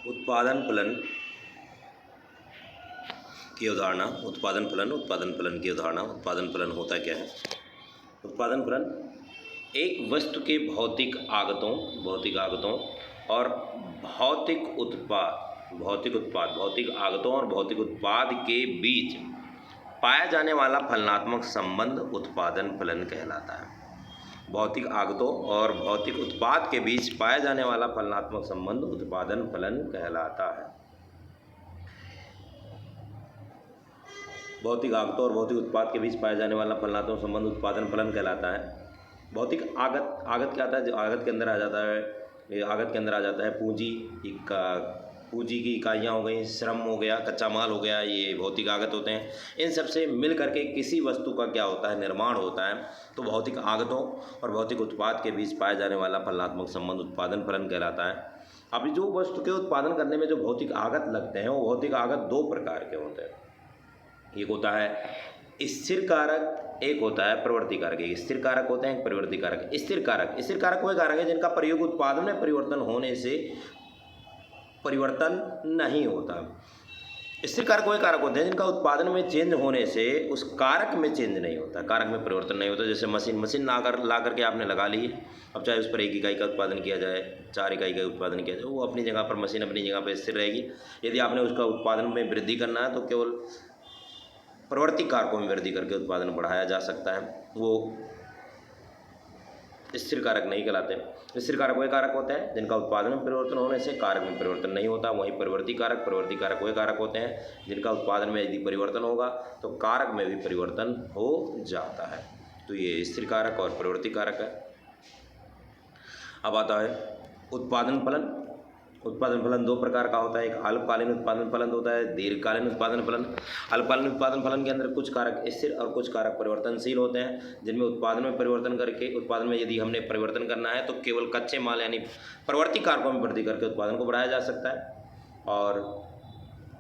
उत्पादन फलन की अवधारणा। उत्पादन फलन की अवधारणा। उत्पादन फलन होता क्या है? उत्पादन फलन एक वस्तु के भौतिक आगतों और भौतिक आगतों और भौतिक उत्पाद के बीच पाया जाने वाला फलनात्मक संबंध उत्पादन फलन कहलाता है। भौतिक आगतों और भौतिक उत्पाद के बीच पाया जाने वाला फलनात्मक संबंध उत्पादन फलन कहलाता है। भौतिक आगतों और भौतिक उत्पाद के बीच पाया जाने वाला फलनात्मक संबंध उत्पादन फलन कहलाता है। भौतिक आगत क्या आता है? जो आगत के अंदर आ जाता है पूंजी की इकाइयाँ हो गई, श्रम हो गया, कच्चा माल हो गया, ये भौतिक आगत होते हैं। इन सब से मिल करके किसी वस्तु का क्या होता है? निर्माण होता है। तो भौतिक आगतों और भौतिक उत्पाद के बीच पाया जाने वाला फलनात्मक संबंध उत्पादन फलन कहलाता है। अभी जो वस्तु के उत्पादन करने में जो भौतिक आगत लगते हैं वो भौतिक आगत दो प्रकार के होते हैं। एक होता है स्थिर कारक, एक होता है प्रवृत्ति कारक। एक स्थिर कारक होते हैं, एक प्रवृत्ति कारक। स्थिर कारक वह कारक है जिनका प्रयोग उत्पादन में परिवर्तन होने से परिवर्तन नहीं होता। स्थिर कारक वह कारक होते हैं जिनका उत्पादन में चेंज होने से उस कारक में चेंज नहीं होता, कारक में परिवर्तन नहीं होता। जैसे मशीन ला करके आपने लगा ली, अब चाहे उस पर 1 इकाई का उत्पादन किया जाए, 4 इकाई का उत्पादन किया जाए, वो अपनी जगह पर, मशीन अपनी जगह पर स्थिर रहेगी। यदि आपने उसका उत्पादन में वृद्धि करना है तो केवल प्रवृत्ति कारकों में वृद्धि करके उत्पादन बढ़ाया जा सकता है, वो स्थिर कारक नहीं कहलाते। स्थिर कारक वह कारक होते हैं जिनका उत्पादन में परिवर्तन होने से कारक में परिवर्तन नहीं होता। वहीं प्रवृत्ति कारक वह कारक होते हैं जिनका उत्पादन में यदि परिवर्तन होगा तो कारक में भी परिवर्तन हो जाता है। तो ये स्थिर कारक और प्रवृत्ति कारक है। अब आता है उत्पादन फलन। उत्पादन फलन दो प्रकार का होता है। एक अल्पकालीन उत्पादन फलन होता है, दीर्घकालीन उत्पादन फलन। अल्पकालीन उत्पादन फलन के अंदर कुछ कारक स्थिर और कुछ कारक परिवर्तनशील होते हैं, जिनमें उत्पादन में परिवर्तन करके, उत्पादन में यदि हमने परिवर्तन करना है तो केवल कच्चे माल यानी प्रवृत्ति कारकों में वृद्धि करके उत्पादन को बढ़ाया जा सकता है, और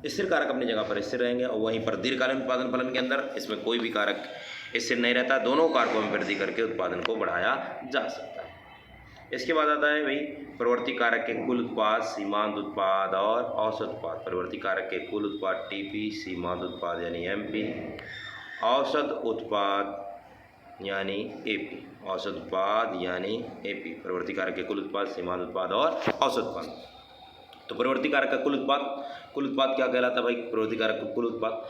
स्थिर कारक अपनी जगह पर स्थिर रहेंगे। और वहीं पर दीर्घकालीन उत्पादन फलन के अंदर इसमें कोई भी कारक स्थिर नहीं रहता, दोनों कारकों में वृद्धि करके उत्पादन को बढ़ाया जा सकता है। इसके बाद आता है भाई प्रवृत्ति कारक के कुल उत्पाद, सीमांत उत्पाद और औसत उत्पाद। प्रवृत्ति कारक के कुल उत्पाद टीपी, सीमांत उत्पाद यानी एमपी, औसत उत्पाद यानी एपी। औसत उत्पाद यानी एपी। प्रवृत्ति कारक के कुल उत्पाद, सीमांत उत्पाद और औसत उत्पाद। तो प्रवृत्ति कारक का कुल उत्पाद क्या कहलाता है भाई? प्रवृत्ति कारक का कुल उत्पाद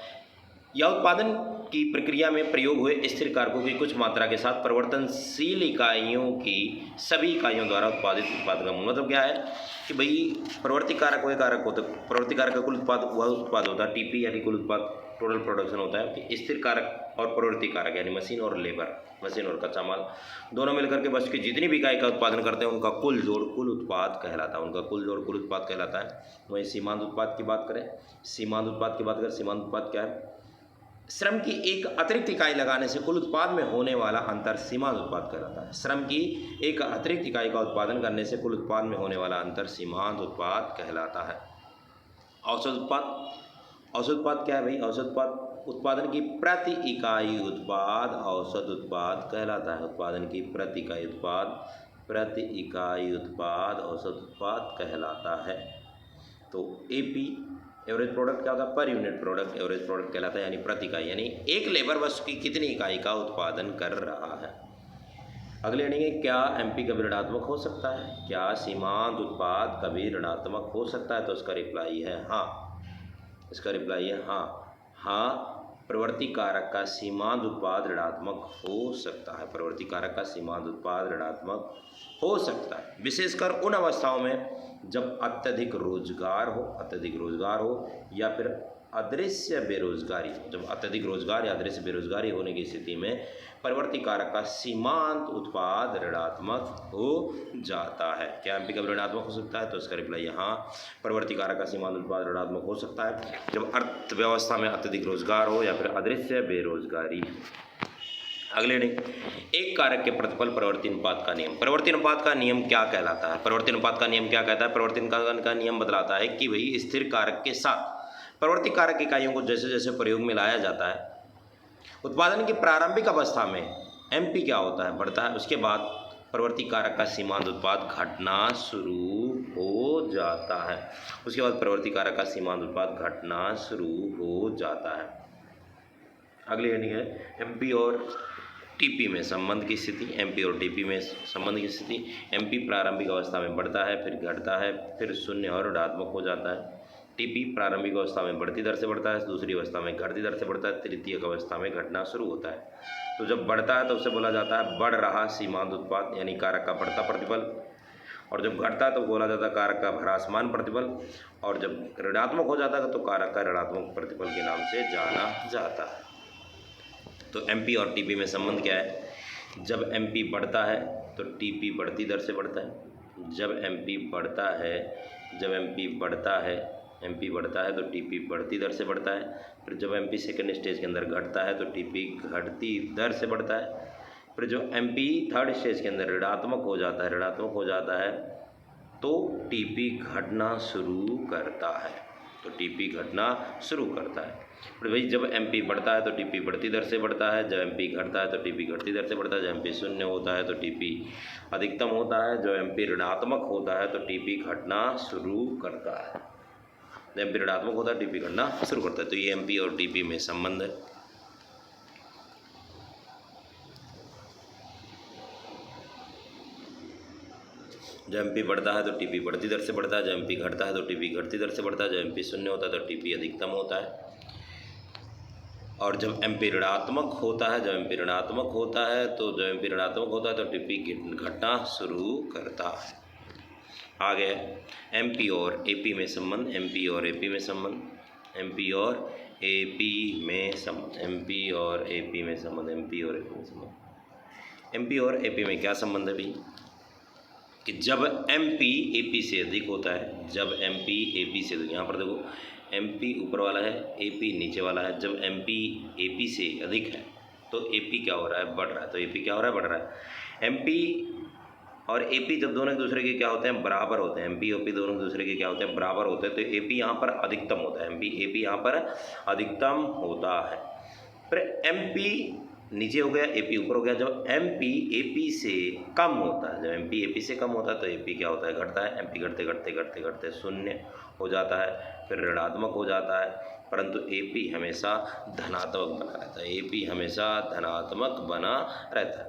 या उत्पादन की प्रक्रिया में प्रयोग हुए स्थिर कारकों की कुछ मात्रा के साथ परिवर्तनशील इकाइयों की सभी इकाइयों द्वारा उत्पादित उत्पाद का मतलब क्या है कि भाई प्रवृत्ति कारक वह कारक होता है। प्रवृत्ति कारक का कुल उत्पाद वह उत्पाद होता है, टीपी यानी कुल उत्पाद, टोटल प्रोडक्शन होता है। कि स्थिर कारक और प्रवृत्ति कारक यानी मशीन और लेबर, मशीन और कच्चा माल दोनों मिलकर के वस्तु की जितनी भी इकाई का उत्पादन करते हैं उनका कुल जोड़ कुल उत्पाद कहलाता है। उनका कुल जोड़ कुल उत्पाद कहलाता है। वहीं सीमांत उत्पाद की बात करें, सीमांत उत्पाद क्या है? श्रम की एक अतिरिक्त इकाई लगाने से कुल उत्पाद में होने वाला अंतर सीमांत उत्पाद कहलाता है। श्रम की एक अतिरिक्त इकाई का उत्पादन करने से कुल उत्पाद में होने वाला अंतर सीमांत उत्पाद कहलाता है। औसत उत्पाद क्या है भाई? औसत उत्पाद उत्पादन की प्रति इकाई उत्पाद औसत उत्पाद कहलाता है। उत्पादन की प्रति इकाई उत्पाद औसत उत्पाद कहलाता है। तो एपी एवरेज प्रोडक्ट क्या होता है? Per unit product average product कहलाता है, यानी प्रति इकाई, यानी एक लेबर वस्तु की कितनी इकाई का उत्पादन कर रहा है। अगले हेडिंग है क्या एमपी कभी ऋणात्मक हो सकता है? क्या सीमांत उत्पाद कभी ऋणात्मक हो सकता है? तो इसका रिप्लाई है हाँ। प्रवृत्ति कारक का सीमांत उत्पाद ऋणात्मक हो सकता है। प्रवृत्ति कारक का सीमांत उत्पाद ऋणात्मक हो सकता है, विशेषकर उन अवस्थाओं में जब अत्यधिक रोजगार हो या फिर अदृश्य बेरोजगारी। जब अत्यधिक रोजगार या अदृश्य बेरोजगारी होने की स्थिति में प्रवृत्ति कारक का सीमांत उत्पाद ऋणात्मक हो जाता है। क्या एमपी कभी ऋणात्मक हो सकता है? तो इसका रिप्लाई हाँ, प्रवृत्ति कारक का सीमांत उत्पाद ऋणात्मक हो सकता है जब अर्थव्यवस्था में अत्यधिक रोजगार हो या फिर अदृश्य बेरोजगारी। अगले एक कारक के प्रतिफल प्रवृत्ति अनुपात का नियम। प्रवृत्ति अनुपात का नियम क्या कहलाता है? प्रवृत्ति अनुपात का नियम क्या कहता है? प्रवृत्ति अनुपात का नियम बतलाता है कि भाई स्थिर कारक के साथ प्रवृत्ति कारक इकाइयों को जैसे जैसे प्रयोग में लाया जाता है, उत्पादन की प्रारंभिक अवस्था में एमपी क्या होता है? बढ़ता है। उसके बाद प्रवृत्ति कारक का सीमांत उत्पाद घटना शुरू हो जाता है। उसके बाद प्रवृत्ति कारक का सीमांत उत्पाद घटना शुरू हो जाता है। अगली हेडिंग है एमपी और टीपी में संबंध की स्थिति। एमपी और टीपी में संबंध की स्थिति। एमपी प्रारंभिक अवस्था में बढ़ता है, फिर घटता है, फिर शून्य और ऋणात्मक हो जाता है। टीपी प्रारंभिक अवस्था में बढ़ती दर से बढ़ता है, दूसरी अवस्था में घटती दर से बढ़ता है, तृतीयक अवस्था में घटना शुरू होता है। तो जब बढ़ता है तो उसे बोला जाता है बढ़ रहा सीमांत उत्पाद, यानी कारक का बढ़ता प्रतिबल। और जब घटता है तो बोला जाता है कारक का ह्रासमान प्रतिबल। और जब ऋणात्मक हो जाता है तो कारक का ऋणात्मक प्रतिबल के नाम से जाना जाता है। तो एमपी और टीपी में संबंध क्या है? जब एमपी बढ़ता है तो टीपी बढ़ती दर से बढ़ता है। जब एमपी बढ़ता है एमपी बढ़ता है तो टीपी बढ़ती दर से बढ़ता है। फिर जब एमपी सेकेंड स्टेज के अंदर घटता है तो टीपी घटती दर से बढ़ता है। फिर जो एमपी थर्ड स्टेज के अंदर ऋणात्मक हो जाता है तो टीपी घटना शुरू करता है। फिर भाई जब एमपी बढ़ता है तो टीपी बढ़ती दर से बढ़ता है। जब एमपी घटता है तो टीपी घटती दर से बढ़ता है। जब एमपी शून्य होता है तो टीपी अधिकतम होता है। जब एमपी ऋणात्मक होता है तो टीपी घटना शुरू करता है। जब एमपी ऋणात्मक होता है टीपी घटना शुरू करता है। तो ये एमपी और टीपी में संबंध है। जब एमपी बढ़ता है तो टीपी बढ़ती दर से बढ़ता है। जब एमपी घटता है तो टीपी घटती दर से बढ़ता है। जब एमपी शून्य होता है तो टीपी अधिकतम होता है। और जब एमपी ऋणात्मक होता है तो टीपी घटना शुरू करता है। आगे एमपी और एपी में संबंध। एमपी और एपी में क्या संबंध है भाई? कि जब एमपी एपी से अधिक होता है, यहाँ पर देखो एमपी ऊपर वाला है, एपी नीचे वाला है। जब एमपी एपी से अधिक है तो एपी क्या हो रहा है? बढ़ रहा है। तो एपी क्या हो रहा है? बढ़ रहा है। एमपी और एपी जब दोनों एक दूसरे के क्या होते हैं? बराबर होते हैं। एमपी और एपी दोनों एक दूसरे के क्या होते हैं? बराबर होते हैं। तो एपी यहाँ पर अधिकतम होता है। एपी यहाँ पर अधिकतम होता है। फिर एमपी नीचे हो गया, एपी ऊपर हो गया। जब एमपी एपी से कम होता है, तो एपी क्या होता है? घटता है। एमपी घटते शून्य हो जाता है, फिर ऋणात्मक हो जाता है, परंतु एपी हमेशा धनात्मक बना रहता है।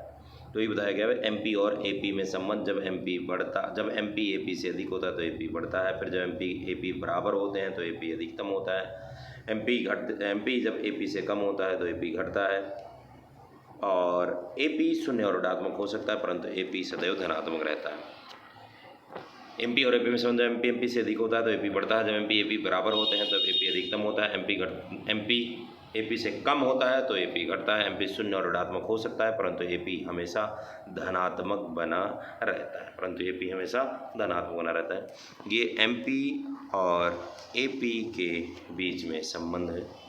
तो ये बताया गया है एमपी और एपी में संबंध। जब एमपी एपी से अधिक होता है तो एपी बढ़ता है। फिर जब एमपी एपी बराबर होते हैं तो एपी अधिकतम होता है। एमपी जब एपी से कम होता है तो एपी घटता है। और एपी शून्य और ऋणात्मक हो सकता है, परंतु एपी सदैव धनात्मक रहता है। एमपी और एपी में संबंध। जब एमपी से अधिक होता है तो एपी बढ़ता है। जब एमपी एपी बराबर होते हैं तब एपी अधिकतम होता है। एमपी एपी से कम होता है तो एपी घटता है। एमपी शून्य और ऋणात्मक हो सकता है, परंतु एपी हमेशा धनात्मक बना रहता है। ये एमपी और एपी के बीच में संबंध है।